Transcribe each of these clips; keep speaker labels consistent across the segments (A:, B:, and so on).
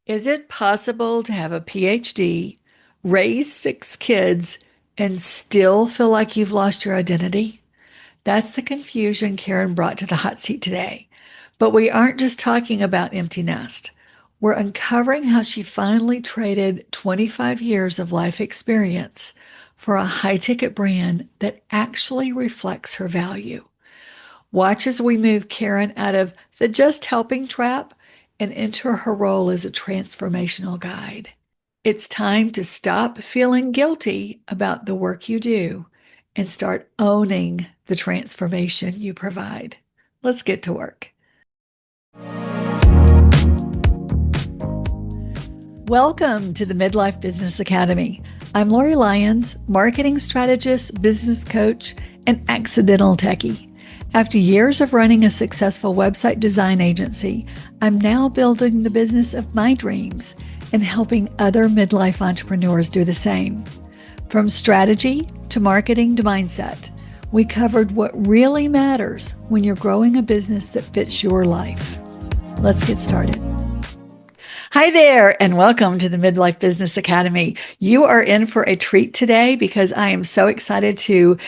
A: Is it possible to have a PhD, raise six kids, and still feel like you've lost your identity? That's the confusion Karen brought to the hot seat today. But we aren't just talking about empty nest. We're uncovering how she finally traded 25 years of life experience for a high ticket brand that actually reflects her value. Watch as we move Karen out of the just helping trap and enter her role as a transformational guide. It's time to stop feeling guilty about the work you do and start owning the transformation you provide. Let's get to work. Welcome to the Midlife Business Academy. I'm Lori Lyons, marketing strategist, business coach, and accidental techie. After years of running a successful website design agency, I'm now building the business of my dreams and helping other midlife entrepreneurs do the same. From strategy to marketing to mindset, we covered what really matters when you're growing a business that fits your life. Let's get started. Hi there, and welcome to the Midlife Business Academy. You are in for a treat today because I am so excited to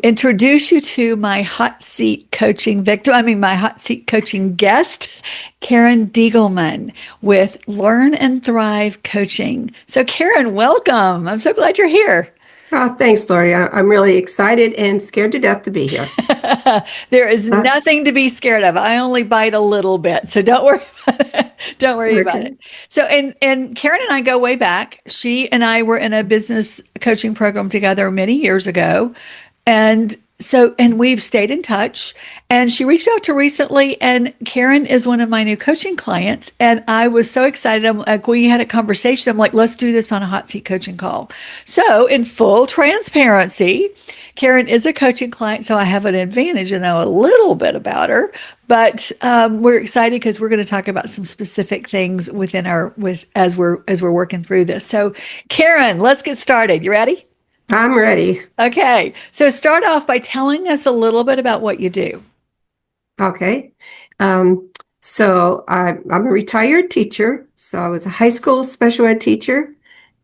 A: introduce you to my hot seat coaching my hot seat coaching guest, Karen Diegelman with Learn and Thrive Coaching. So Karen, welcome. I'm so glad you're here.
B: Oh, thanks, Lori. I'm really excited and scared to death to be here.
A: There is nothing to be scared of. I only bite a little bit, so don't worry about it. Don't worry about it. So, and Karen and I go way back. She and I were in a business coaching program together many years ago. And we've stayed in touch, and she reached out to recently, and Karen is one of my new coaching clients. And I was so excited. We had a conversation. I'm like, let's do this on a hot seat coaching call. So in full transparency, Karen is a coaching client. So I have an advantage to know a little bit about her, but we're excited because we're going to talk about some specific things as we're working through this. So Karen, let's get started. You ready?
B: I'm ready.
A: Okay. So start off by telling us a little bit about what you do.
B: Okay. So I'm a retired teacher. So I was a high school special ed teacher.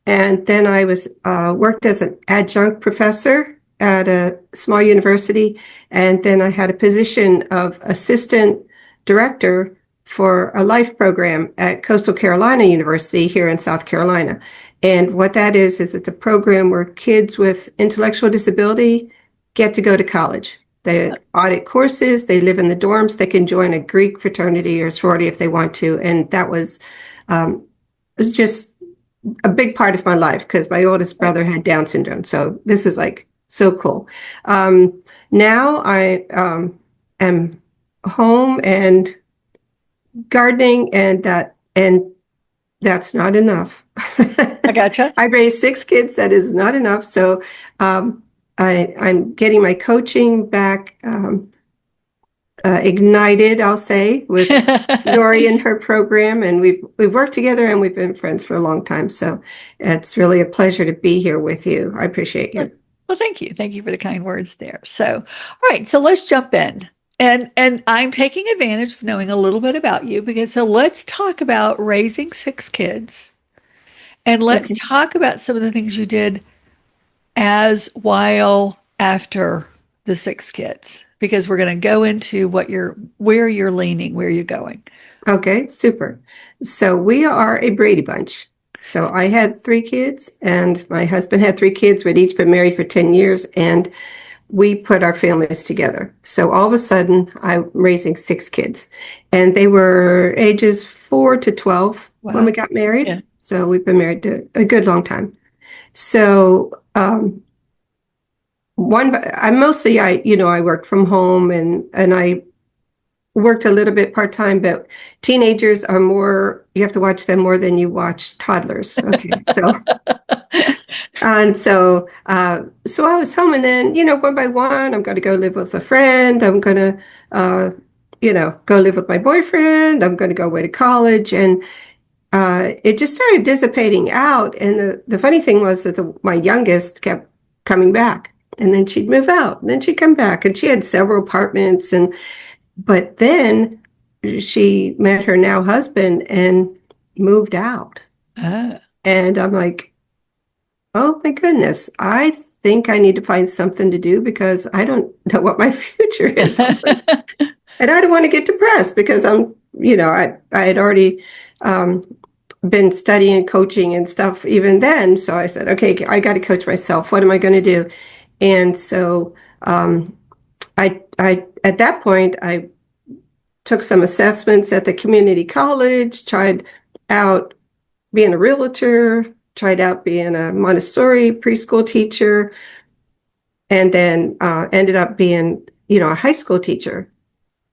B: And then I worked as an adjunct professor at a small university. And then I had a position of assistant director for a life program at Coastal Carolina University here in South Carolina. And what that is it's a program where kids with intellectual disability get to go to college. They audit courses, they live in the dorms, they can join a Greek fraternity or sorority if they want to. And that was just a big part of my life because my oldest brother had Down syndrome. So this is like so cool. Now I am home and gardening, and that's not enough.
A: I gotcha.
B: I raised six kids. That is not enough. So I'm getting my coaching back ignited, I'll say, with Lori and her program. And we've worked together and we've been friends for a long time. So it's really a pleasure to be here with you. I appreciate you.
A: Well, thank you. Thank you for the kind words there. So, all right. So let's jump in. And I'm taking advantage of knowing a little bit about you so let's talk about raising six kids. And let's talk about some of the things you did while after the six kids, because we're going to go into where you're leaning, where you're going.
B: Okay, super. So we are a Brady Bunch. So I had three kids and my husband had three kids. We'd each been married for 10 years and we put our families together. So all of a sudden I'm raising six kids and they were ages 4 to 12 when we got married. Yeah. So we've been married a good long time. So I worked from home and I worked a little bit part-time, but teenagers are you have to watch them more than you watch toddlers. Okay. So I was home, and then, one by one, I'm going to go live with a friend. I'm going to, go live with my boyfriend. I'm going to go away to college. And it just started dissipating out. And the funny thing was that my youngest kept coming back, and then she'd move out, and then she'd come back, and she had several apartments. But then she met her now husband, and moved out.
A: Ah,
B: And I'm like, oh my goodness, I think I need to find something to do because I don't know what my future is. And I don't want to get depressed because I had already been studying coaching and stuff even then. So I said, okay, I got to coach myself. What am I going to do? And so I at that point, I took some assessments at the community college, tried out being a realtor, tried out being a Montessori preschool teacher, and then ended up being, a high school teacher.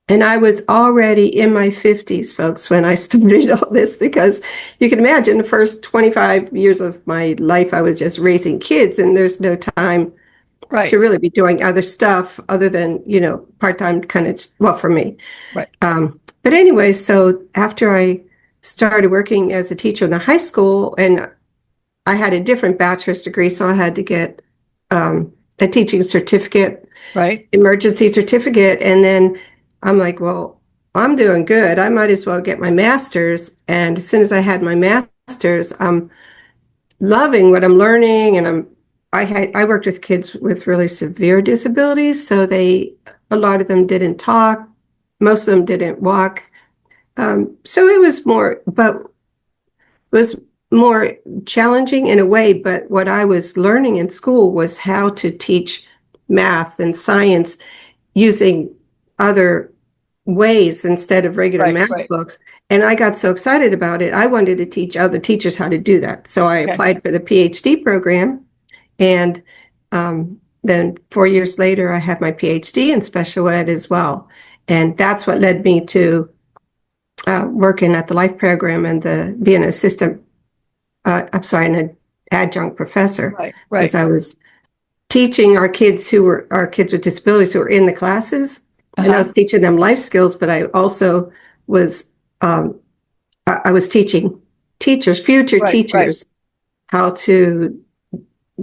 B: And I was already in my 50s, folks, when I started all this, because you can imagine the first 25 years of my life, I was just raising kids, and there's no time to
A: right,
B: really be doing other stuff other than, part-time kind of, well, for me.
A: right,
B: But anyway, so after I started working as a teacher in the high school, and I had a different bachelor's degree, so I had to get a teaching certificate,
A: right.
B: emergency certificate. And then I'm like, well, I'm doing good. I might as well get my master's. And as soon as I had my master's, I'm loving what I'm learning. And I worked with kids with really severe disabilities. So a lot of them didn't talk. Most of them didn't walk. So it was more challenging in a way, but what I was learning in school was how to teach math and science using other ways instead of regular
A: Right,
B: math
A: right.
B: books. And I got so excited about it, I wanted to teach other teachers how to do that. So I
A: Okay.
B: applied for the PhD program. And then 4 years later, I had my PhD in special ed as well. And that's what led me to working at the Life program and being an assistant, an adjunct professor,
A: Right,
B: because
A: right.
B: I was teaching our kids with disabilities who were in the classes, and I
A: Uh-huh.
B: was teaching them life skills, but I also was um, I was teaching future
A: Right, right.
B: teachers, how to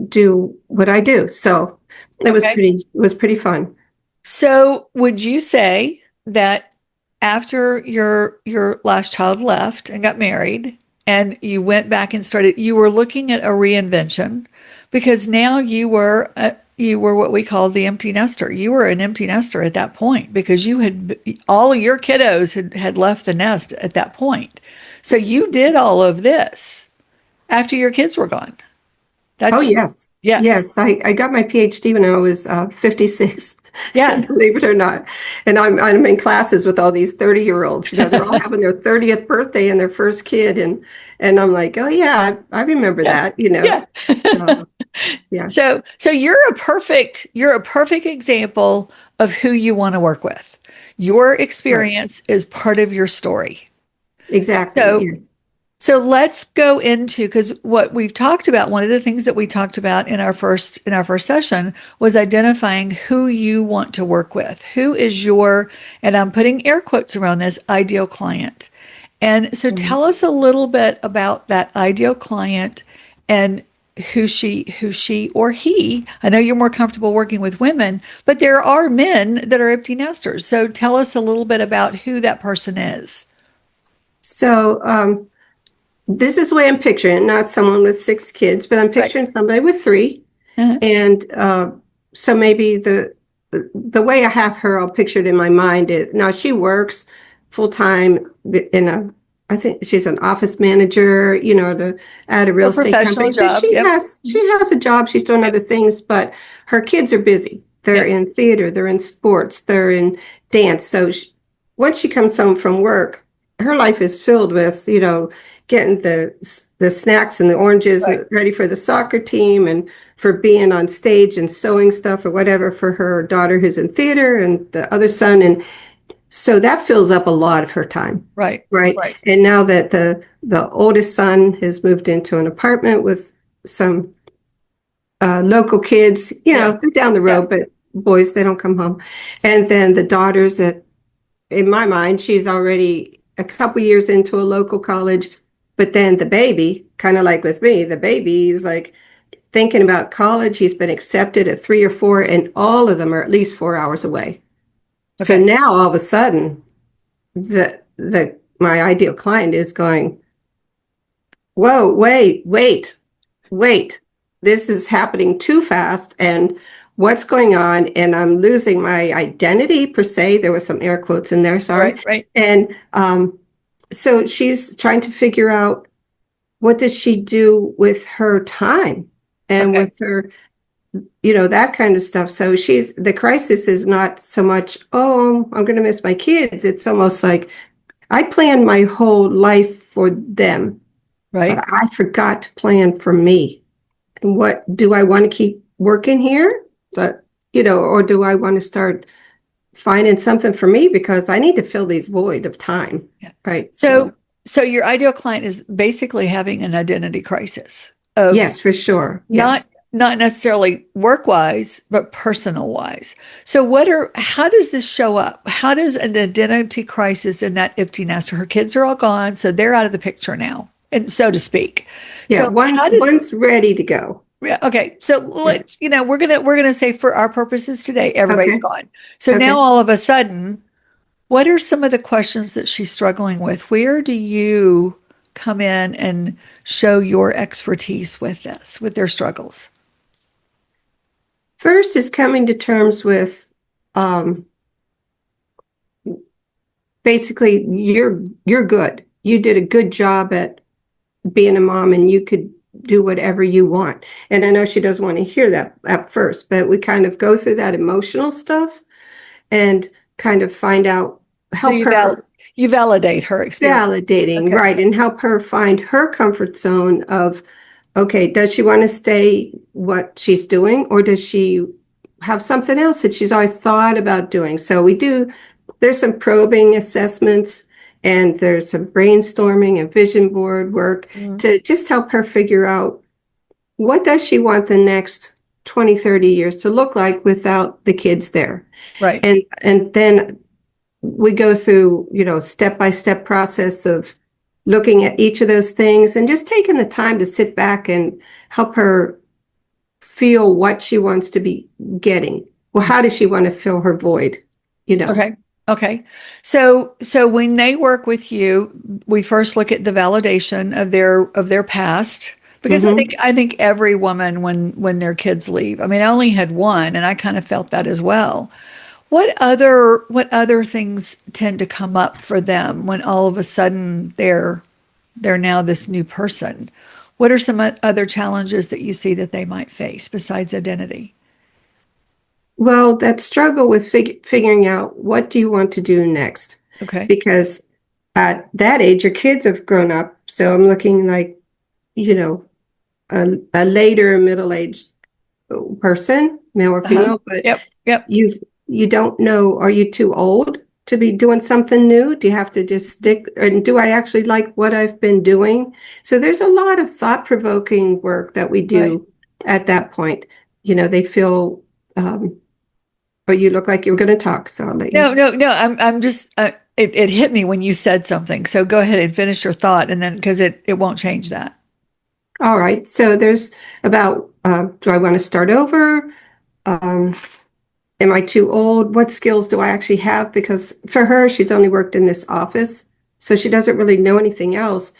B: do what I do. So
A: Okay.
B: it was pretty fun.
A: So would you say that after your last child left and got married and you went back and started, you were looking at a reinvention because now you were what we call the empty nester. You were an empty nester at that point because you had all of your kiddos had left the nest at that point. So you did all of this after your kids were gone.
B: Oh,
A: That's
B: yes.
A: yes.
B: Yes, I got my PhD when I was 56,
A: Yeah.
B: believe it or not. And I'm in classes with all these 30-year-olds. They're all having their 30th birthday and their first kid. And I'm like, oh, yeah, I remember
A: Yeah.
B: that.
A: Yeah.
B: So, yeah,
A: So you're a perfect example of who you want to work with. Your
B: right.
A: experience is part of your story.
B: Exactly.
A: So
B: Yes.
A: so let's go into because what we've talked about, one of the things that we talked about in our first session was identifying who you want to work with. Who is your, and I'm putting air quotes around this, ideal client. And so
B: Mhm.
A: tell us a little bit about that ideal client and who she or he. I know you're more comfortable working with women, but there are men that are empty nesters. So tell us a little bit about who that person is.
B: So this is the way I'm picturing it, not someone with 6 kids, but I'm
A: Right.
B: picturing somebody with 3.
A: Uh-huh.
B: And so maybe the way I have her all pictured in my mind is now she works full time in I think she's an office manager, at a real
A: A
B: estate
A: professional
B: company. But
A: job. Yep.
B: she has a job. She's doing
A: Yep.
B: other things, but her kids are busy. They're
A: Yep.
B: in theater, they're in sports, they're in dance. So once she comes home from work, her life is filled with, getting the snacks and the oranges
A: Right.
B: ready for the soccer team and for being on stage and sewing stuff or whatever for her daughter who's in theater and the other son. And so that fills up a lot of her time.
A: Right.
B: Right.
A: Right.
B: And now that the oldest son has moved into an apartment with some local kids,
A: Yeah.
B: they're down the
A: Yeah.
B: road, but boys, they don't come home. And then the daughters that in my mind, she's already a couple years into a local college, but then the baby, kind of like with me, the baby is like thinking about college. He's been accepted at 3 or 4, and all of them are at least 4 hours away. So
A: Okay.
B: now all of a sudden, the my ideal client is going, whoa, wait. This is happening too fast. And what's going on? And I'm losing my identity per se. There was some air quotes in there, sorry.
A: Right, right.
B: And so she's trying to figure out what does she do with her time and
A: Okay,
B: with her, that kind of stuff. So the crisis is not so much, oh, I'm going to miss my kids. It's almost like I planned my whole life for them, but
A: right.
B: I forgot to plan for me. And what do I want to keep working here? But, or do I want to start finding something for me because I need to fill these void of time,
A: Yeah.
B: right?
A: So, so your ideal client is basically having an identity crisis of
B: Yes, for sure.
A: not
B: Yes.
A: not necessarily work wise, but personal wise. So how does this show up? How does an identity crisis in that empty nester? Her kids are all gone, so they're out of the picture now, and so to speak.
B: Yeah.
A: So how does
B: One's ready to go.
A: yeah, okay. So
B: Yeah.
A: let's, we're gonna say for our purposes today, everybody's
B: Okay.
A: gone. So now
B: Okay.
A: all of a sudden, what are some of the questions that she's struggling with? Where do you come in and show your expertise with this, with their struggles?
B: First is coming to terms with um, basically you're good. You did a good job at being a mom and you could do whatever you want. And I know she doesn't want to hear that at first, but we kind of go through that emotional stuff and kind of find out,
A: So
B: help her
A: you validate her experience.
B: validating,
A: Okay.
B: right, and help her find her comfort zone of, okay, does she want to stay what she's doing, or does she have something else that she's always thought about doing? So there's some probing assessments and there's some brainstorming and vision board work
A: Mhm.
B: to just help her figure out what does she want the next 20, 30 years to look like without the kids there.
A: Right.
B: And then we go through, step by step process of looking at each of those things and just taking the time to sit back and help her feel what she wants to be getting. Well, how does she want to fill her void?
A: Okay. Okay. So when they work with you, we first look at the validation of their past because
B: Mm-hmm.
A: I think every woman when their kids leave. I mean, I only had one and I kind of felt that as well. What other things tend to come up for them when all of a sudden they're now this new person? What are some other challenges that you see that they might face besides identity?
B: Well, that struggle with figuring out what do you want to do next?
A: Okay.
B: Because at that age, your kids have grown up. So I'm looking like, you know, a later middle-aged person, male or
A: Uh-huh.
B: female, but
A: Yep. Yep.
B: you don't know, are you too old to be doing something new? Do you have to just stick, and do I actually like what I've been doing? So there's a lot of thought-provoking work that we
A: Right.
B: do at that point. They feel, or you look like you were going to talk, so I'll let you.
A: No, no, no. I'm just it hit me when you said something. So go ahead and finish your thought and then because it won't change that.
B: All right. So there's about, do I want to start over? Um, am I too old? What skills do I actually have? Because for her, she's only worked in this office, so she doesn't really know anything else.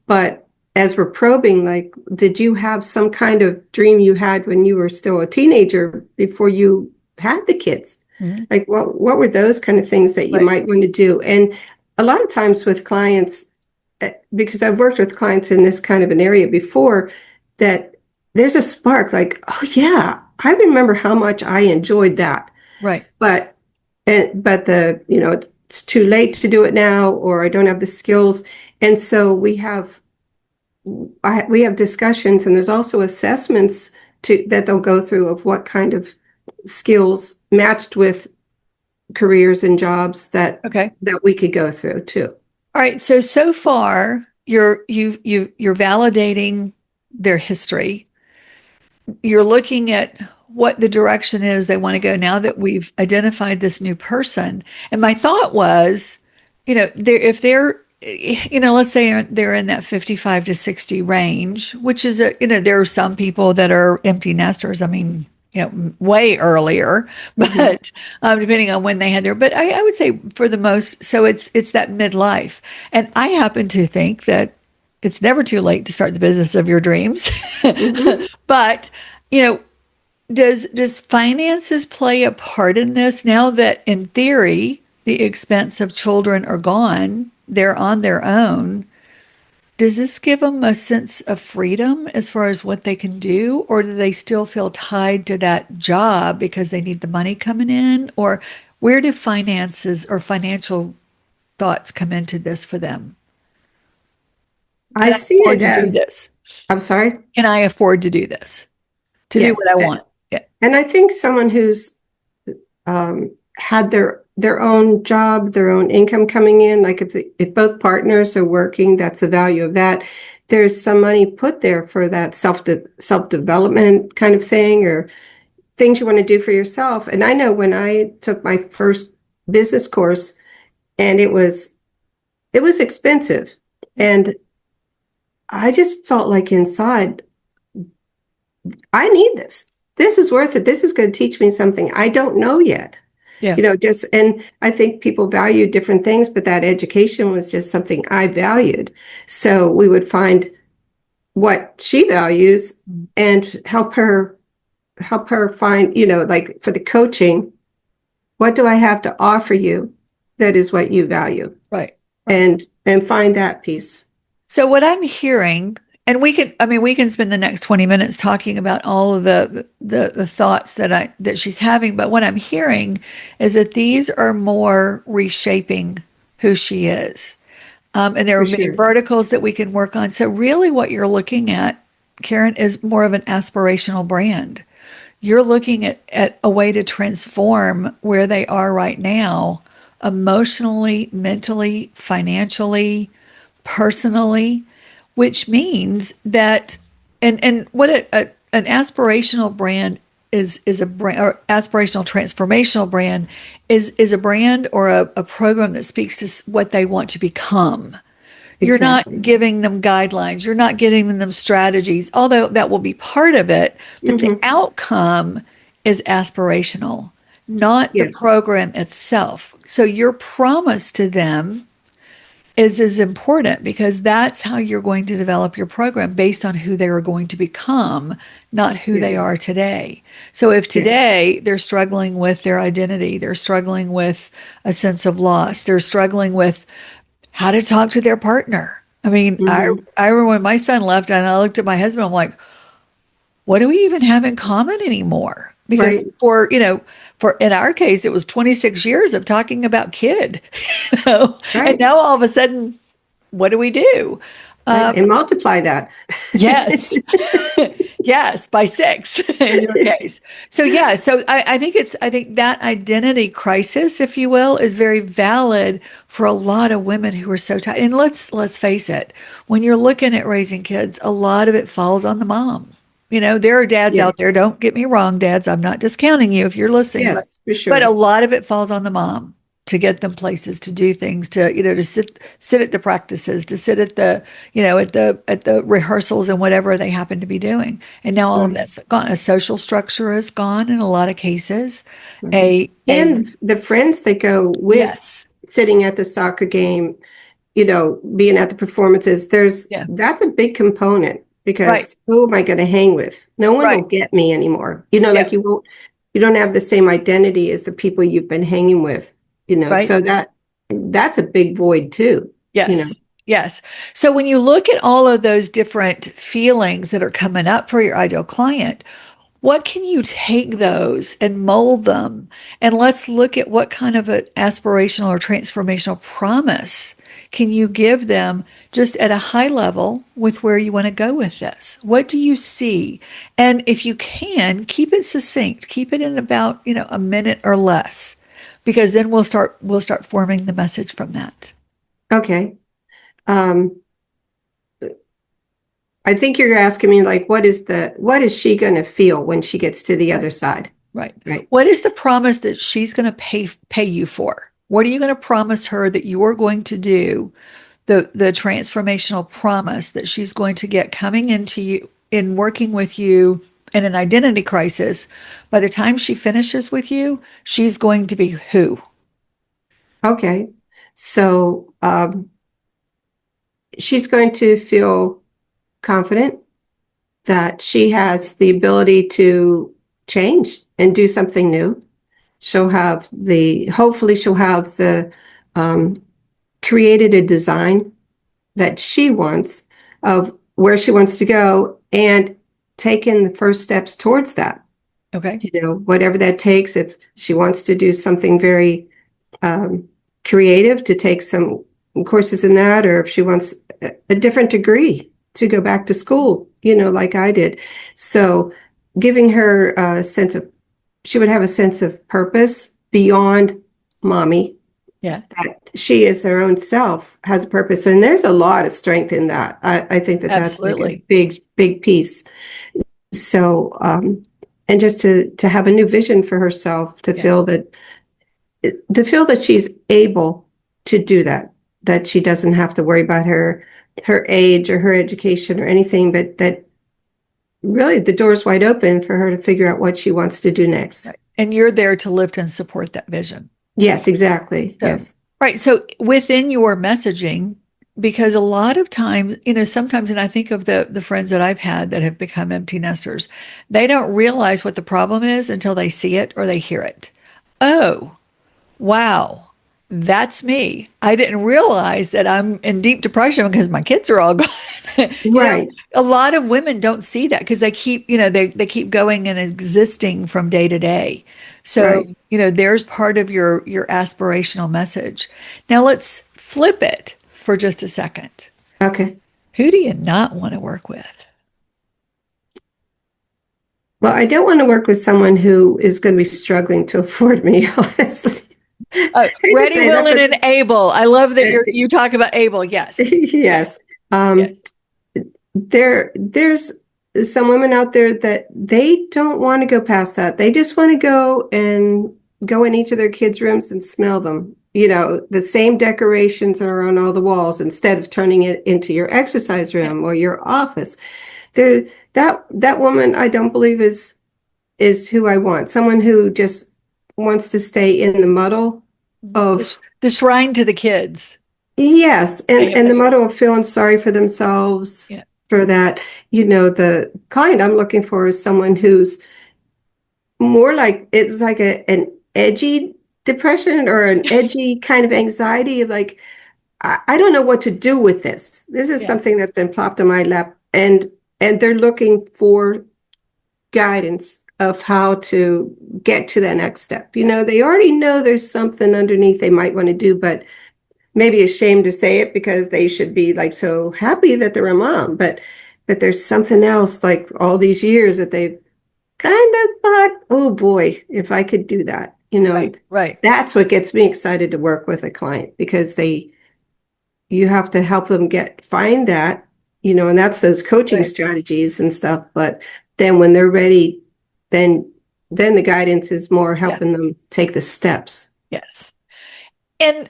B: But as we're probing, like, did you have some kind of dream you had when you were still a teenager before you had the kids?
A: Mhm.
B: Like, what were those kind of things that you
A: Right.
B: might want to do? And a lot of times with clients, because I've worked with clients in this kind of an area before, that there's a spark like, oh yeah, I remember how much I enjoyed that.
A: Right.
B: But but it's too late to do it now, or I don't have the skills. And so we have discussions, and there's also assessments that they'll go through of what kind of skills matched with careers and jobs that
A: Okay.
B: we could go through too.
A: All right. So far you're validating their history. You're looking at what the direction is they want to go now that we've identified this new person. And my thought was, if they're, let's say they're in that 55 to 60 range, which is there are some people that are empty nesters. I mean, way earlier,
B: Mhm.
A: but depending on when they had their, but I would say for the most, so it's that midlife. And I happen to think that it's never too late to start the business of your dreams.
B: Hmm.
A: But, you know, does finances play a part in this now that in theory the expense of children are gone, they're on their own? Does this give them a sense of freedom as far as what they can do, or do they still feel tied to that job because they need the money coming in? Or where do finances or financial thoughts come into this for them?
B: I
A: Can I
B: see
A: afford
B: it
A: to do
B: as,
A: this?
B: I'm sorry.
A: Can I afford to do this? To do
B: Yes.
A: what I want? Yeah.
B: And I think someone who's had their own job, their own income coming in, like if both partners are working, that's the value of that. There's some money put there for that self development kind of thing, or things you want to do for yourself. And I know when I took my first business course, and it was expensive, and I just felt like inside, I need this. This is worth it. This is going to teach me something I don't know yet.
A: Yeah.
B: Just, and I think people value different things, but that education was just something I valued. So we would find what she values and help her find, like for the coaching, what do I have to offer you that is what you value?
A: Right. Right.
B: And find that piece.
A: So what I'm hearing, and we can spend the next 20 minutes talking about all of the thoughts that she's having, but what I'm hearing is that these are more reshaping who she is. And there are
B: For
A: many
B: sure.
A: verticals that we can work on. So really what you're looking at, Karen, is more of an aspirational brand. You're looking at a way to transform where they are right now, emotionally, mentally, financially, personally, which means that, and what an aspirational brand is a brand, or aspirational transformational brand is a brand or a program that speaks to what they want to become. You're not
B: Exactly.
A: giving them guidelines. You're not giving them strategies, although that will be part of it. But the
B: Hmm.
A: outcome is aspirational, not the
B: Yeah.
A: program itself. So your promise to them is important because that's how you're going to develop your program based on who they are going to become, not who
B: Yeah.
A: they are today. So if
B: Yeah.
A: today they're struggling with their identity, they're struggling with a sense of loss, they're struggling with how to talk to their partner. I mean,
B: Hmm.
A: I remember when my son left and I looked at my husband, I'm like, what do we even have in common anymore? Because
B: Right.
A: for in our case, it was 26 years of talking about kid, you know, and
B: Right.
A: now all of a sudden, what do we do?
B: Right. And multiply that.
A: Yes, yes, by six in your case. So yeah, so I think that identity crisis, if you will, is very valid for a lot of women who are so tired. And let's face it, when you're looking at raising kids, a lot of it falls on the mom. You know, there are dads
B: Yeah.
A: out there, don't get me wrong, dads, I'm not discounting you if you're listening,
B: Yes, for
A: but a
B: sure.
A: lot of it falls on the mom to get them places, to do things, to, to sit at the practices, to sit at the, at the rehearsals and whatever they happen to be doing. And now all of
B: Right.
A: that's gone. A social structure is gone in a lot of cases.
B: Right.
A: A
B: And the friends that go with
A: Yes.
B: sitting at the soccer game, being at the performances,
A: Yeah.
B: that's a big component
A: Right.
B: because who am I going to hang with? No one will
A: Right.
B: get me anymore.
A: Yeah.
B: Like you don't have the same identity as the people you've been hanging with,
A: Right.
B: so that's a big void too, you know.
A: Yes. Yes. So when you look at all of those different feelings that are coming up for your ideal client, what can you take those and mold them? And let's look at what kind of an aspirational or transformational promise can you give them just at a high level with where you want to go with this? What do you see? And if you can, keep it succinct, keep it in about, a minute or less, because then we'll start forming the message from that.
B: Okay. Um, I think you're asking me like, what is she going to feel when she gets to the
A: Right.
B: other side?
A: Right.
B: Right.
A: What is the promise that she's going to pay you for? What are you going to promise her that you are going to do? The transformational promise that she's going to get coming into you in working with you in an identity crisis. By the time she finishes with you, she's going to be who?
B: Okay. So, she's going to feel confident that she has the ability to change and do something new. Hopefully she'll have the um, created a design that she wants of where she wants to go and taken the first steps towards that.
A: Okay.
B: Whatever that takes. If she wants to do something very um, creative, to take some courses in that, or if she wants a different degree to go back to school, like I did. So giving her a sense of, she would have a sense of purpose beyond mommy,
A: Yeah.
B: that she is her own self, has a purpose. And there's a lot of strength in that. I think that that's like a
A: Absolutely.
B: big piece. So, and just to have a new vision for herself,
A: Yeah.
B: to feel that she's able to do that, that she doesn't have to worry about her age or her education or anything, but that really the door's wide open for her to figure out what she wants to do next.
A: Right. And you're there to lift and support that vision.
B: Yes, exactly.
A: So,
B: Yes.
A: right. So within your messaging, because a lot of times, sometimes, and I think of the friends that I've had that have become empty nesters, they don't realize what the problem is until they see it or they hear it. Oh, wow, that's me. I didn't realize that I'm in deep depression because my kids are all gone.
B: Right.
A: A lot of women don't see that because they keep, they keep going and existing from day to day. So,
B: Right.
A: there's part of your aspirational message. Now let's flip it for just a second.
B: Okay.
A: Who do you not want to work with?
B: Well, I don't want to work with someone who is going to be struggling to afford me, honestly. I hate to
A: Ready,
B: say that,
A: willing,
B: but
A: and able. I love that you talk about able. Yes.
B: yes.
A: Yes.
B: There's some women out there that they don't want to go past that. They just want to go in each of their kids' rooms and smell them. The same decorations are on all the walls instead of turning it into your exercise
A: Yeah.
B: room or your office. There, that woman, I don't believe is who I want. Someone who just wants to stay in the muddle of,
A: The shrine to the kids.
B: yes,
A: Yeah,
B: and the muddle of feeling sorry for themselves
A: yeah.
B: for that. The client I'm looking for is someone who's more like, it's like an edgy depression or an edgy kind of anxiety of like, I don't know what to do with this. This is
A: Yeah.
B: something that's been plopped on my lap, and they're looking for guidance of how to get to that next step. They already know there's something underneath they might want to do, but maybe ashamed to say it because they should be like so happy that they're a mom. But there's something else, like all these years that they've kind of thought, oh boy, if I could do that.
A: Right.
B: That's what gets me excited to work with a client, because you have to help them find that, and that's those coaching
A: Right.
B: strategies and stuff. But then when they're ready, then the guidance is more helping them take the steps.
A: Yes. And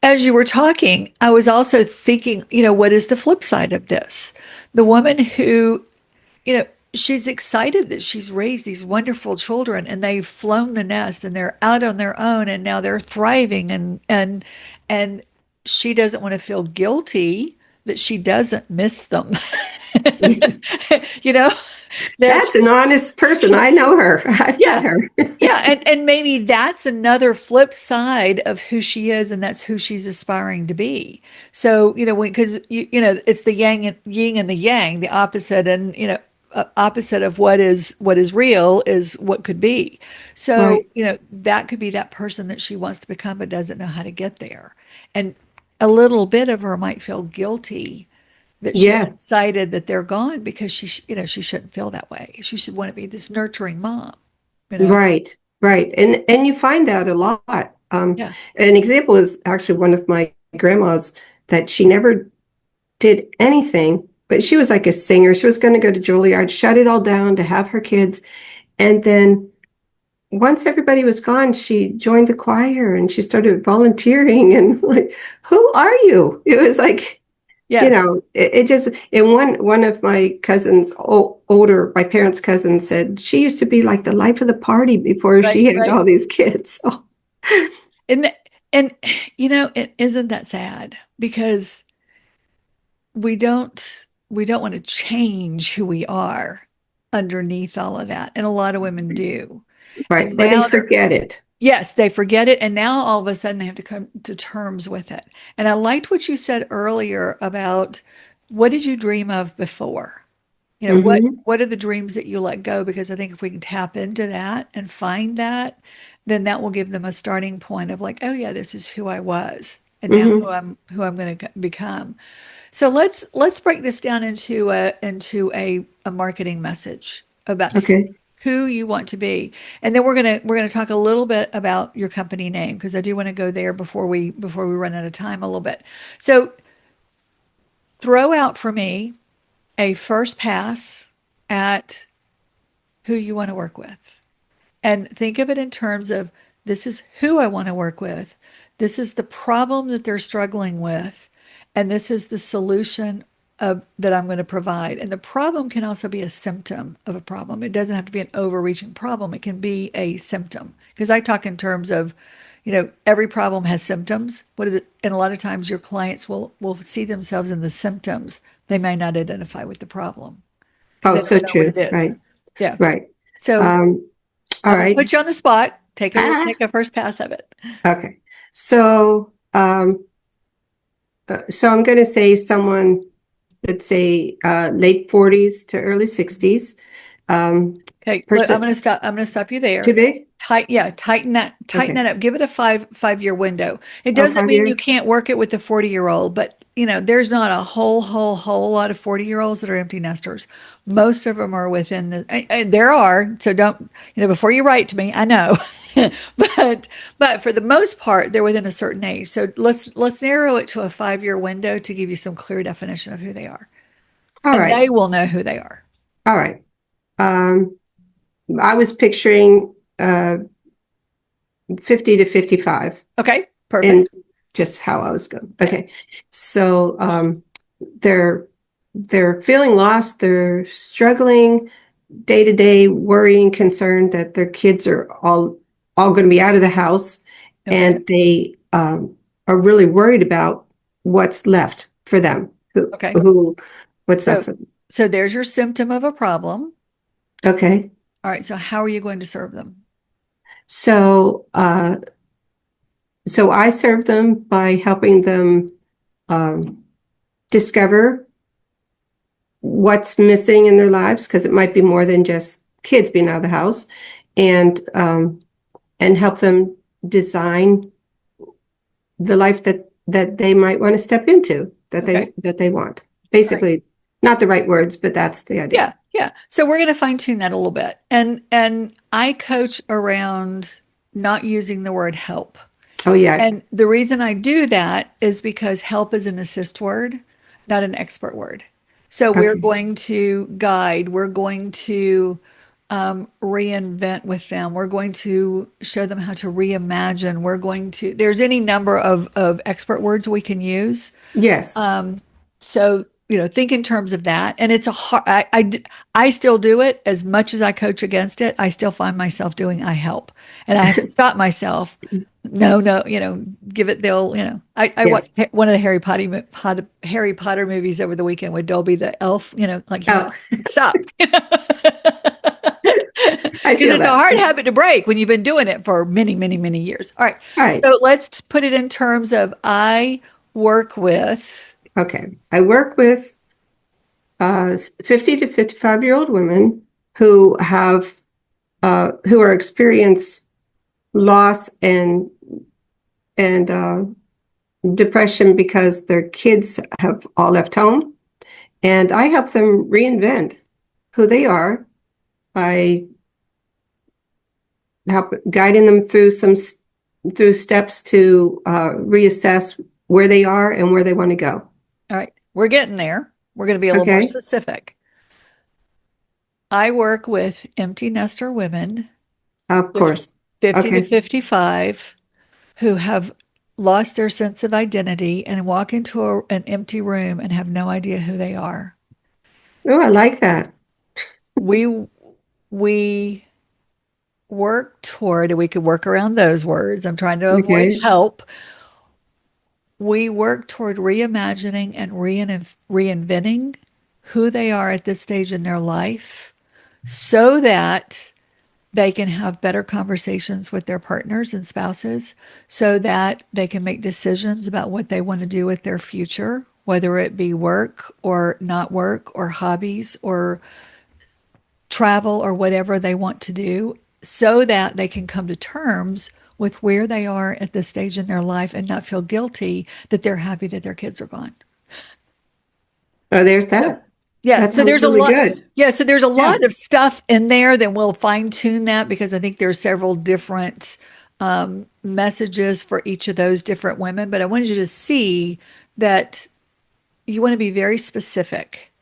A: as you were talking, I was also thinking, what is the flip side of this? The woman who, she's excited that she's raised these wonderful children and they've flown the nest and they're out on their own and now they're thriving and she doesn't want to feel guilty that she doesn't miss them. you know,
B: That's an honest person. I know her. I've met
A: yeah.
B: her.
A: Yeah, and maybe that's another flip side of who she is, and that's who she's aspiring to be. So, because it's the yin and the yang, the opposite, and opposite of what is real is what could be. So,
B: Right.
A: that could be that person that she wants to become but doesn't know how to get there. And a little bit of her might feel guilty that she
B: Yes.
A: decided that they're gone because she shouldn't feel that way. She should want to be this nurturing mom, you know?
B: Right. Right. And you find that a lot.
A: Yeah.
B: An example is actually one of my grandmas, that she never did anything, but she was like a singer. She was going to go to Juilliard, shut it all down to have her kids. And then once everybody was gone, she joined the choir and she started volunteering, and like, who are you? It was like,
A: Yeah.
B: it just, and one of my cousins, older, my parents' cousins, said she used to be like the life of the party before
A: Right.
B: she had
A: Right.
B: all these kids. So,
A: And and it isn't that sad because we don't want to change who we are underneath all of that. And a lot of women do.
B: Right.
A: And
B: Or they
A: now they're
B: forget it.
A: yes, they forget it. And now all of a sudden they have to come to terms with it. And I liked what you said earlier about what did you dream of before?
B: Hmm.
A: What are the dreams that you let go? Because I think if we can tap into that and find that, then that will give them a starting point of like, oh yeah, this is who I was, and now
B: Hmm.
A: who I'm going to become. So let's break this down into a marketing message about
B: Okay.
A: who you want to be, and then we're gonna talk a little bit about your company name because I do want to go there before we run out of time a little bit. So throw out for me a first pass at who you want to work with. And think of it in terms of this is who I want to work with. This is the problem that they're struggling with. And this is the solution that I'm going to provide. And the problem can also be a symptom of a problem. It doesn't have to be an overreaching problem, it can be a symptom. Because I talk in terms of, every problem has symptoms. And a lot of times your clients will see themselves in the symptoms. They may not identify with the problem because
B: Oh,
A: they
B: so
A: don't know what
B: true.
A: it is.
B: Right.
A: Yeah.
B: Right.
A: So
B: Um, all
A: I'm gonna
B: right.
A: put you on the spot.
B: Ah,
A: Take a first pass of it.
B: okay. So, so I'm going to say someone, let's say, late 40s to early 60s. Um,
A: Okay, look,
B: person
A: I'm gonna stop you
B: too
A: there.
B: big?
A: Tighten
B: Okay.
A: that up. Give it a five-year window. It
B: Oh,
A: doesn't
B: five
A: mean you
B: years?
A: can't work it with the 40-year-old, but there's not a whole lot of 40-year-olds that are empty nesters. Most of them are within there are, so don't, before you write to me, I know. But for the most part, they're within a certain age. So let's narrow it to a 5-year window to give you some clear definition of who they are.
B: All
A: And
B: right.
A: they will know who they are.
B: All right. Um, I was picturing 50 to 55
A: Okay,
B: and
A: perfect.
B: just how I was going.
A: Yeah.
B: Okay. So they're they're feeling lost, they're struggling day to day, worrying, concerned that their kids are all going to be out of the house,
A: Okay.
B: and they are really worried about what's left for them.
A: Okay.
B: Who what's left
A: So,
B: for them?
A: so there's your symptom of a problem.
B: Okay.
A: All right. So how are you going to serve them?
B: So so I serve them by helping them um, discover what's missing in their lives, because it might be more than just kids being out of the house, and help them design the life that they might want to step into,
A: Okay.
B: that they want.
A: All right.
B: Basically, not the right words, but that's the idea.
A: Yeah. Yeah. So we're going to fine tune that a little bit. And I coach around not using the word help.
B: Oh yeah.
A: And the reason I do that is because help is an assist word, not an expert word. So we're
B: Okay.
A: going to guide, we're going to reinvent with them, we're going to show them how to reimagine, there's any number of expert words we can use.
B: Yes.
A: So, think in terms of that. And it's a hard, I still do it as much as I coach against it. I still find myself doing I help. And I have to stop myself. No, no, give it, I
B: Yes.
A: watched one of the Harry Potter movies over the weekend with Dolby the elf, like he went,
B: Oh,
A: stop.
B: I
A: Because
B: feel
A: it's a
B: that.
A: hard habit to break when you've been doing it for many, many, many years. All right.
B: All right.
A: So let's put it in terms of I work with.
B: Okay. I work with 50 to 55-year-old women who have who are experience loss and depression because their kids have all left home, and I help them reinvent who they are by guiding them through through steps to reassess where they are and where they want to go.
A: All right, we're getting there. We're going to be a little more
B: Okay,
A: specific. I work with empty nester women,
B: of
A: fif-
B: course.
A: 50 to
B: Okay.
A: 55, who have lost their sense of identity and walk into an empty room and have no idea who they are.
B: Oh, I like that.
A: We we work toward, and we could work around those words. I'm trying to avoid
B: Okay.
A: help. we work toward reimagining and reinventing who they are at this stage in their life so that they can have better conversations with their partners and spouses, so that they can make decisions about what they want to do with their future, whether it be work or not work or hobbies or travel or whatever they want to do, so that they can come to terms with where they are at this stage in their life and not feel guilty that they're happy that their kids are gone.
B: Oh, there's
A: So,
B: that.
A: yeah,
B: That sounds really good.
A: so there's a
B: Yeah.
A: lot of stuff in there that we'll fine tune that, because I think there's several different messages for each of those different women. But I wanted you to see that you want to be very specific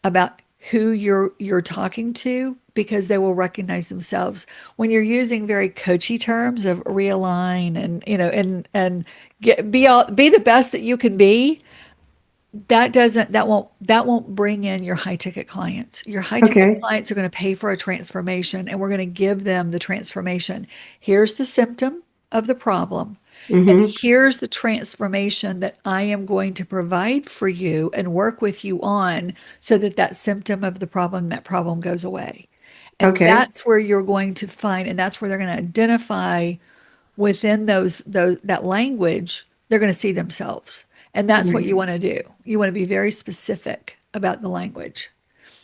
A: about who you're talking to, because they will recognize themselves when you're using very coachy terms of realign and be the best that you can be. That won't bring in your high ticket clients. Your high ticket
B: Okay.
A: clients are going to pay for a transformation, and we're going to give them the transformation. Here's the symptom of the problem, and
B: Mm-hmm.
A: here's the transformation that I am going to provide for you and work with you on, so that that symptom of the problem, that problem goes away. And
B: Okay.
A: that's where you're going to find, and that's where they're going to identify within those that language. They're going to see themselves. And that's what you
B: Right.
A: want to do. You want to be very specific about the language.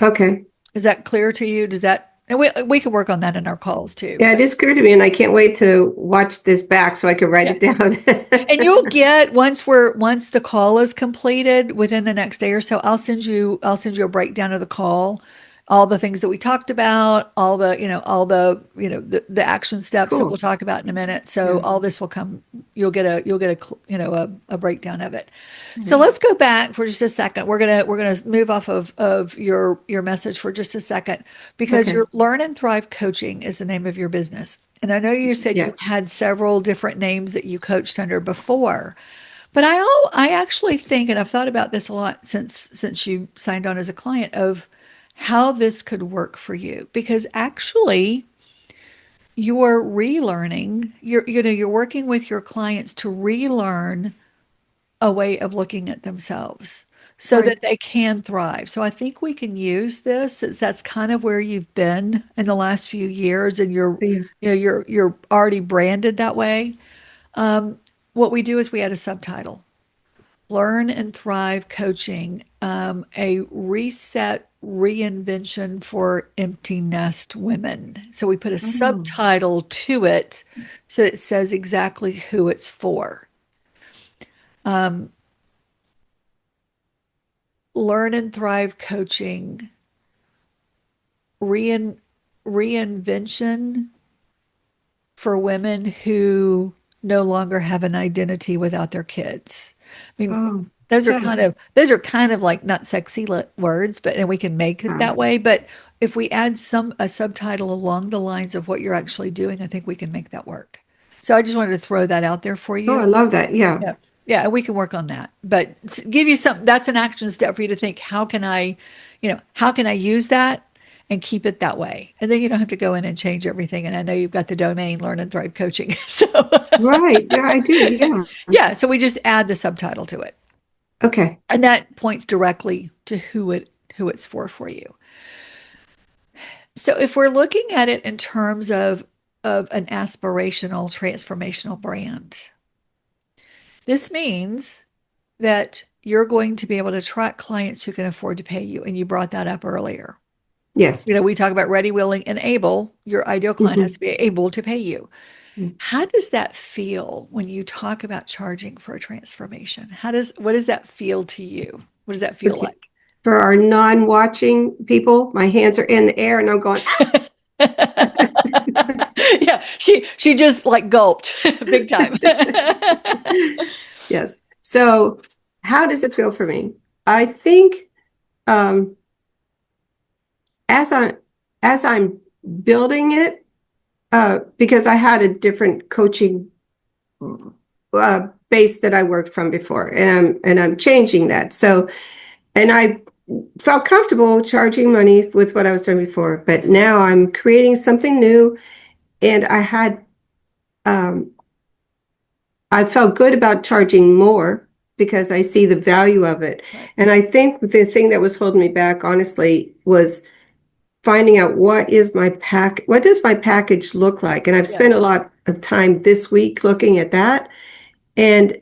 B: Okay.
A: Is that clear to you? Does that, and we can work on that in our calls too.
B: Yeah, it
A: But
B: is clear to me, and I can't wait to watch this back so I can write
A: yeah.
B: it down.
A: And you'll get, once the call is completed within the next day or so, I'll send you a breakdown of the call, all the things that we talked about, all the action steps that we'll
B: Cool.
A: talk about in a minute. So
B: Yeah.
A: all this will come, you'll get a breakdown of it. So
B: Yeah.
A: let's go back for just a second. We're gonna move off of your message for just a second, because
B: Okay.
A: your Learn and Thrive Coaching is the name of your business. And I know you said you
B: Yes.
A: had several different names that you coached under before, but I actually think, and I've thought about this a lot since you signed on as a client, of how this could work for you, because actually you're relearning, you're working with your clients to relearn a way of looking at themselves so
B: Right.
A: that they can thrive. So I think we can use this, as that's kind of where you've been in the last few years, and
B: Yeah.
A: you're already branded that way. What we do is we add a subtitle: Learn and Thrive Coaching, a reset reinvention for empty nest women. So we put a
B: Oh.
A: subtitle to it so it says exactly who it's for. Learn and Thrive Coaching, rein, reinvention for women who no longer have an identity without their kids. I mean,
B: Oh.
A: those are
B: Yeah.
A: kind of like not sexy words, but and we can make it
B: Uh,
A: that way. But if we add a subtitle along the lines of what you're actually doing, I think we can make that work. So I just wanted to throw that out there for
B: oh,
A: you.
B: I love that. Yeah.
A: Yeah. Yeah, we can work on that. But give you some, that's an action step for you to think, how can I use that and keep it that way? And then you don't have to go in and change everything. And I know you've got the domain Learn and Thrive Coaching. So
B: Right. Yeah, I do. Yeah.
A: yeah, so we just add the subtitle to it.
B: Okay.
A: And that points directly to who it's for you. So if we're looking at it in terms of an aspirational transformational brand, this means that you're going to be able to attract clients who can afford to pay you. And you brought that up earlier.
B: Yes.
A: We talk about ready, willing, and able. Your ideal client has
B: Hmm.
A: to be able to pay you. How does that feel when you talk about charging for a transformation? What does that feel to you? What does that feel
B: Okay.
A: like?
B: For our non-watching people, my hands are in the air and I'm going,
A: Yeah, she just like gulped big time.
B: yes. So, how does it feel for me? I think um, as I as I'm building it, because I had a different coaching base that I worked from before, and I'm changing that. So, and I felt comfortable charging money with what I was doing before, but now I'm creating something new, and um, I felt good about charging more because I see the value of it.
A: Right.
B: And I think the thing that was holding me back, honestly, was finding out what does my package look like? And I've
A: Yeah.
B: spent a lot of time this week looking at that. And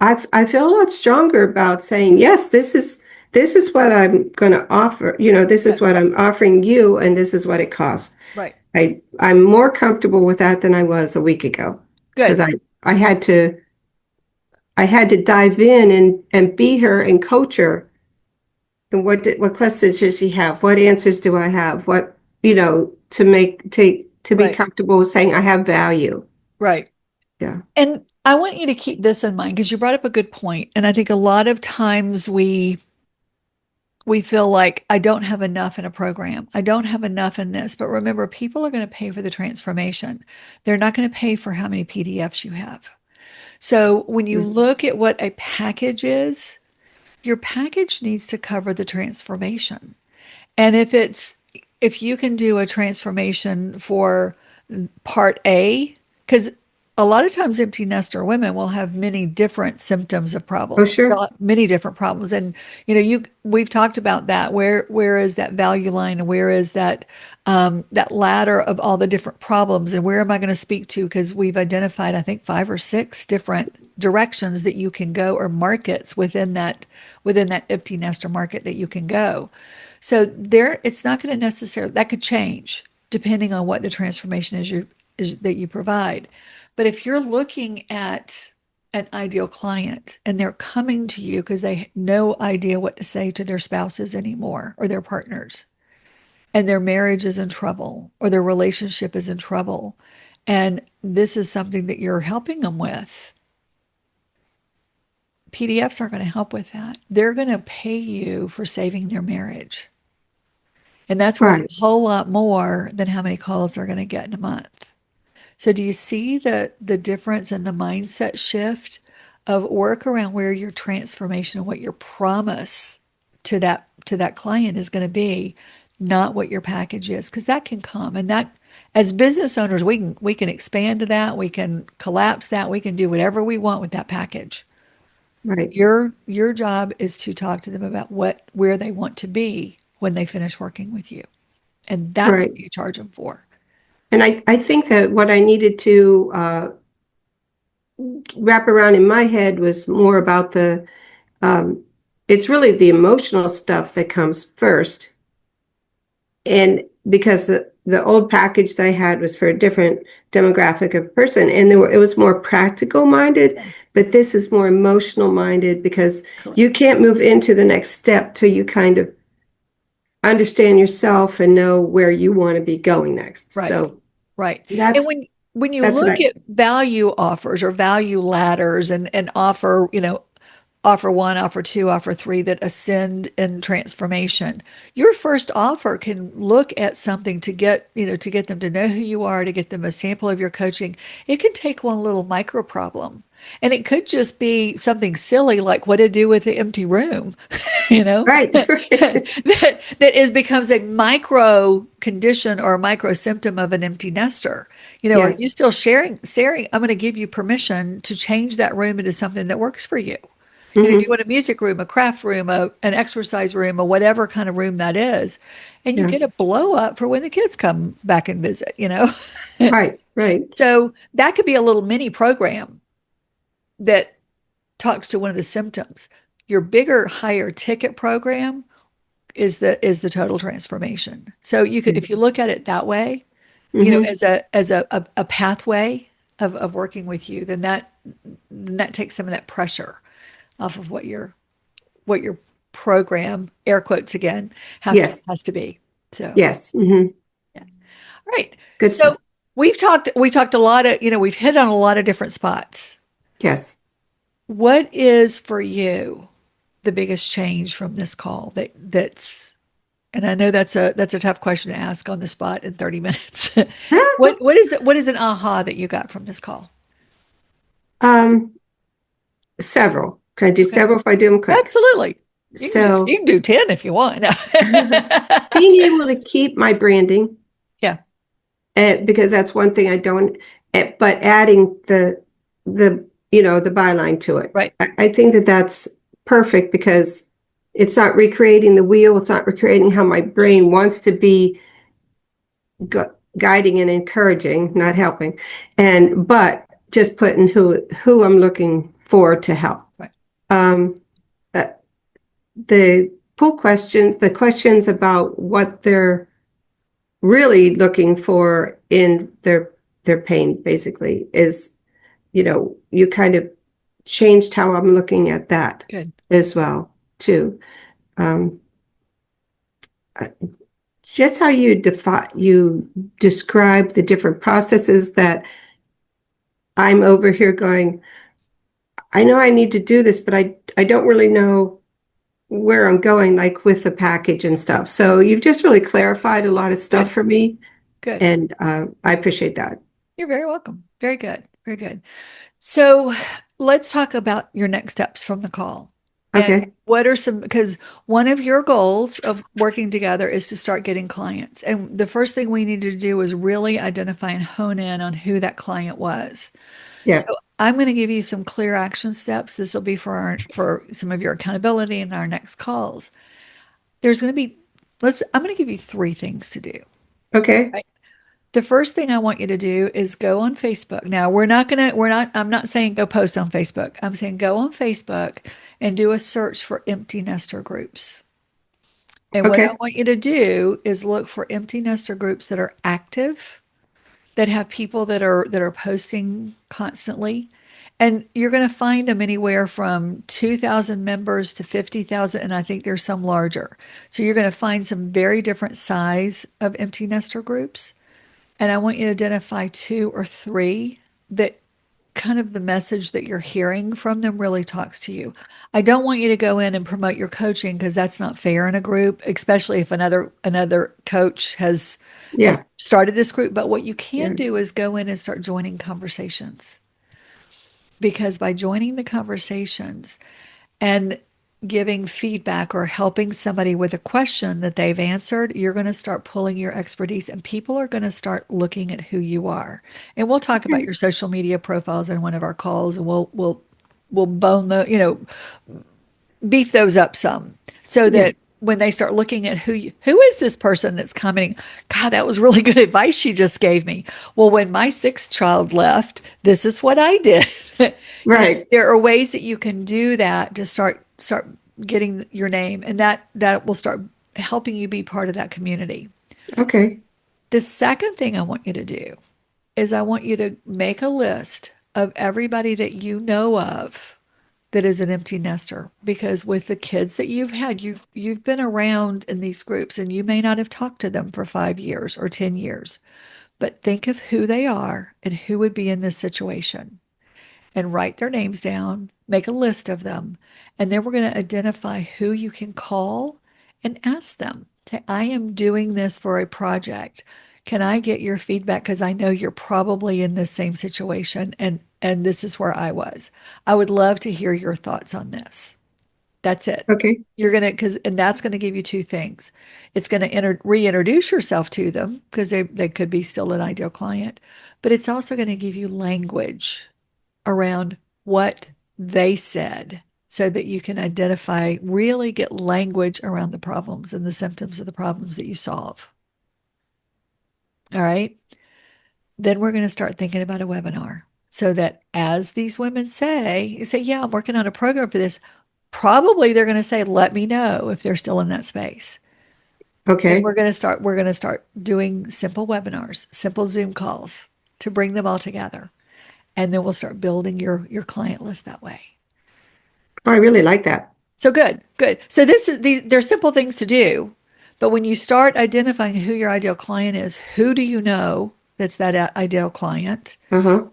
B: I feel a lot stronger about saying, yes, this is what I'm going to offer. This is
A: Good.
B: what I'm offering you, and this is what it costs.
A: Right.
B: I'm more comfortable with that than I was a week ago because
A: Good.
B: I had to dive in and be her and coach her. And what questions does she have? What answers do I have? What, to be
A: Right.
B: comfortable with saying I have value.
A: Right.
B: Yeah.
A: And I want you to keep this in mind because you brought up a good point. And I think a lot of times we feel like I don't have enough in a program. I don't have enough in this. But remember, people are going to pay for the transformation. They're not going to pay for how many PDFs you have. So when you look at what a package is, your package needs to cover the transformation. And if you can do a transformation for part A, because a lot of times empty nester women will have many different symptoms of
B: Oh,
A: problems. They'll
B: sure.
A: have many different problems. And we've talked about that. Where is that value line and where is that ladder of all the different problems and where am I going to speak to? Because we've identified, I think, 5 or 6 different directions that you can go or markets within that empty nester market that you can go. So it's not going to necessarily, that could change depending on what the transformation is that you provide. But if you're looking at an ideal client and they're coming to you because they have no idea what to say to their spouses anymore or their partners, and their marriage is in trouble or their relationship is in trouble, and this is something that you're helping them with, PDFs aren't going to help with that. They're going to pay you for saving their marriage. And that's worth
B: Right.
A: a whole lot more than how many calls they're going to get in a month. So do you see the difference in the mindset shift of work around where your transformation and what your promise to that client is going to be, not what your package is, because that can come. And that, as business owners, we can expand to that, we can collapse that, we can do whatever we want with that package.
B: Right.
A: Your job is to talk to them about where they want to be when they finish working with you. And that's
B: Right.
A: what you charge them for.
B: And I think that what I needed to wrap around in my head was more about um, it's really the emotional stuff that comes first. And because the old package that I had was for a different demographic of person, and it was more practical minded, but this is more emotional minded because
A: Correct.
B: you can't move into the next step till you kind of understand yourself and know where you want to be going next.
A: Right.
B: So
A: Right. And
B: that's
A: when you
B: that's what
A: look
B: I
A: at value offers or value ladders and offer, offer one, offer two, offer three that ascend in transformation. Your first offer can look at something to get them to know who you are, to get them a sample of your coaching. It can take one little micro problem. And it could just be something silly like what to do with the empty room,
B: right.
A: that becomes a micro condition or a micro symptom of an empty nester. Are
B: Yes.
A: you still sharing? I'm going to give you permission to change that room into something that works for you. Do you
B: Hmm.
A: want a music room, a craft room, an exercise room, or whatever kind of room that is? And you
B: Yeah.
A: get a blow up for when the kids come back and visit.
B: Right. Right.
A: So that could be a little mini program that talks to one of the symptoms. Your bigger, higher ticket program is the total transformation. So if you
B: Yes.
A: look at it that way,
B: Hmm.
A: as a pathway of working with you, then that takes some of that pressure off of what your program, air quotes again,
B: Yes.
A: has to be. So,
B: Yes. Hmm.
A: yeah. Right.
B: Good
A: So
B: stuff.
A: we talked a lot of, we've hit on a lot of different spots.
B: Yes.
A: What is for you the biggest change from this call and I know that's a tough question to ask on the spot in 30 minutes. What is an aha that you got from this call?
B: um, Several. Can I do
A: Okay.
B: several if I do them quick?
A: Absolutely. You
B: So
A: can do 10 if you want.
B: being able to keep my branding,
A: Yeah.
B: because that's one thing I don't, but adding the the byline to it.
A: Right.
B: I think that that's perfect because it's not recreating the wheel. It's not recreating how my brain wants to be guiding and encouraging, not helping, but just putting who I'm looking for to help.
A: Right.
B: Um, uh, the pull questions, the questions about what they're really looking for in their pain, basically, is you kind of changed how I'm looking at that
A: Good.
B: as well too. Um, uh, just how you describe the different processes that I'm over here going, I know I need to do this, but I don't really know where I'm going, like with the package and stuff. So you've just really clarified a lot of stuff
A: Good.
B: for me,
A: Good.
B: and I appreciate that.
A: You're very welcome. Very good. Very good. So let's talk about your next steps from the call. And
B: Okay.
A: what are some, because one of your goals of working together is to start getting clients. And the first thing we need to do is really identify and hone in on who that client was.
B: Yeah.
A: So I'm going to give you some clear action steps. This will be for some of your accountability in our next calls. There's going to be, I'm going to give you three things to do.
B: Okay.
A: Right? The first thing I want you to do is go on Facebook. Now, I'm not saying go post on Facebook. I'm saying go on Facebook and do a search for empty nester groups. And what I
B: Okay.
A: want you to do is look for empty nester groups that are active, that have people that are posting constantly. And you're going to find them anywhere from 2,000 members to 50,000, and I think there's some larger. So you're going to find some very different size of empty nester groups. And I want you to identify two or three that kind of the message that you're hearing from them really talks to you. I don't want you to go in and promote your coaching because that's not fair in a group, especially if another coach has
B: Yeah.
A: started this group. But what you can
B: Yeah.
A: do is go in and start joining conversations, because by joining the conversations and giving feedback or helping somebody with a question that they've answered, you're going to start pulling your expertise, and people are going to start looking at who you are. And we'll talk about your social media profiles in one of our calls, and we'll bone the, beef those up some so
B: Yeah.
A: that when they start looking at who is this person that's commenting, God, that was really good advice she just gave me. Well, when my sixth child left, this is what I did.
B: Right.
A: There are ways that you can do that to start getting your name, and that will start helping you be part of that community.
B: Okay.
A: The second thing I want you to do is I want you to make a list of everybody that you know of that is an empty nester, because with the kids that you've had, you've been around in these groups, and you may not have talked to them for 5 years or 10 years, but think of who they are and who would be in this situation, and write their names down, make a list of them, and then we're going to identify who you can call and ask them, I am doing this for a project. Can I get your feedback? Because I know you're probably in this same situation, and this is where I was. I would love to hear your thoughts on this. That's it.
B: Okay.
A: You're going to, and that's going to give you two things. It's going to reintroduce yourself to them because they could be still an ideal client, but it's also going to give you language around what they said so that you can identify, really get language around the problems and the symptoms of the problems that you solve. All right. Then we're going to start thinking about a webinar so that as these women say, yeah, I'm working on a program for this. Probably they're going to say, let me know if they're still in that space. And
B: Okay.
A: we're going to start doing simple webinars, simple Zoom calls to bring them all together. And then we'll start building your client list that way.
B: Oh, I really like that.
A: So good, good. So they're simple things to do, but when you start identifying who your ideal client is, who do you know that's that ideal client?
B: Uh-huh.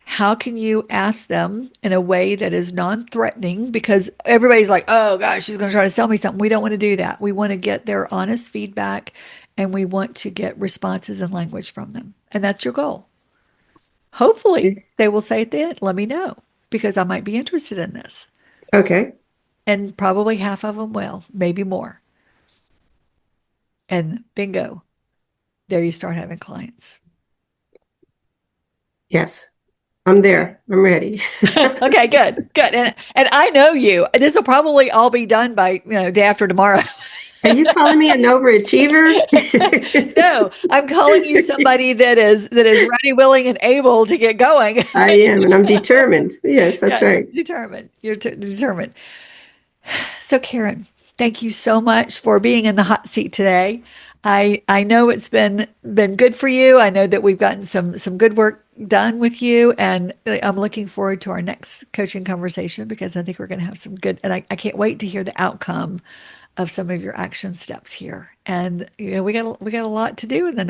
A: How can you ask them in a way that is non-threatening? Because everybody's like, oh gosh, she's going to try to sell me something. We don't want to do that. We want to get their honest feedback, and we want to get responses and language from them. And that's your goal. Hopefully, they will say at the end, let me know, because I might be interested in this.
B: Okay.
A: And probably half of them will, maybe more. And bingo, there you start having clients.
B: Yes. I'm there. I'm ready.
A: Okay, good, good. And I know you. This will probably all be done by day after tomorrow.
B: Are you calling me an overachiever?
A: No, I'm calling you somebody that is ready, willing, and able to get going.
B: I am, and I'm determined. Yes, that's
A: Yes,
B: right.
A: determined. You're determined. So, Karen, thank you so much for being in the hot seat today. I know it's been good for you. I know that we've gotten some good work done with you, and I'm looking forward to our next coaching conversation because I think we're going to have some good. And I can't wait to hear the outcome of some of your action steps here. And we got a lot to do in the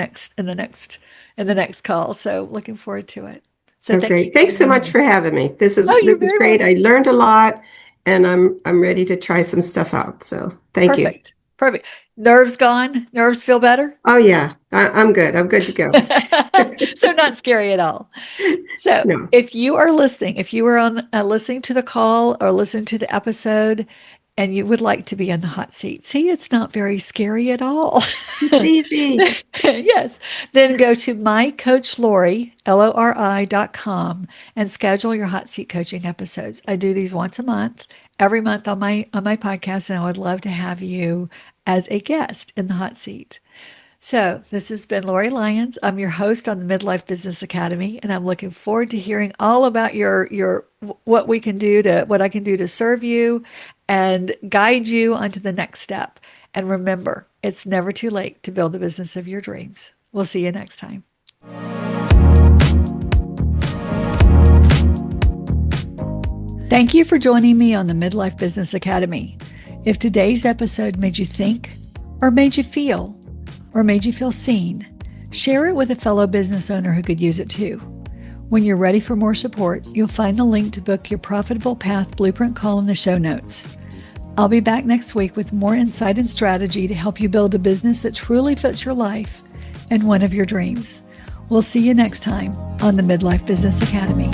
A: next call. So looking forward to it. So
B: Oh,
A: thank you
B: great.
A: for
B: Thanks so
A: being
B: much
A: here.
B: for having me.
A: Oh, you're
B: This is
A: very
B: great. I
A: welcome.
B: learned a lot, and I'm ready to try some stuff out. So thank you.
A: Perfect. Perfect. Nerves gone? Nerves feel better?
B: Oh yeah, I'm good. I'm good to go.
A: So not scary at all. So
B: No,
A: if you are listening, if you are on listening to the call or listening to the episode and you would like to be in the hot seat, see, it's not very scary at all.
B: it's easy.
A: Yes. Then go to mycoachlori, LORI.com and schedule your hot seat coaching episodes. I do these once a month, every month on my podcast, and I would love to have you as a guest in the hot seat. So this has been Lori Lyons. I'm your host on the Midlife Business Academy, and I'm looking forward to hearing all about your what I can do to serve you and guide you onto the next step. And remember, it's never too late to build the business of your dreams. We'll see you next time. Thank you for joining me on the Midlife Business Academy. If today's episode made you think, or made you feel, or made you feel seen, share it with a fellow business owner who could use it too. When you're ready for more support, you'll find the link to book your Profitable Path Blueprint call in the show notes. I'll be back next week with more insight and strategy to help you build a business that truly fits your life and one of your dreams. We'll see you next time on the Midlife Business Academy.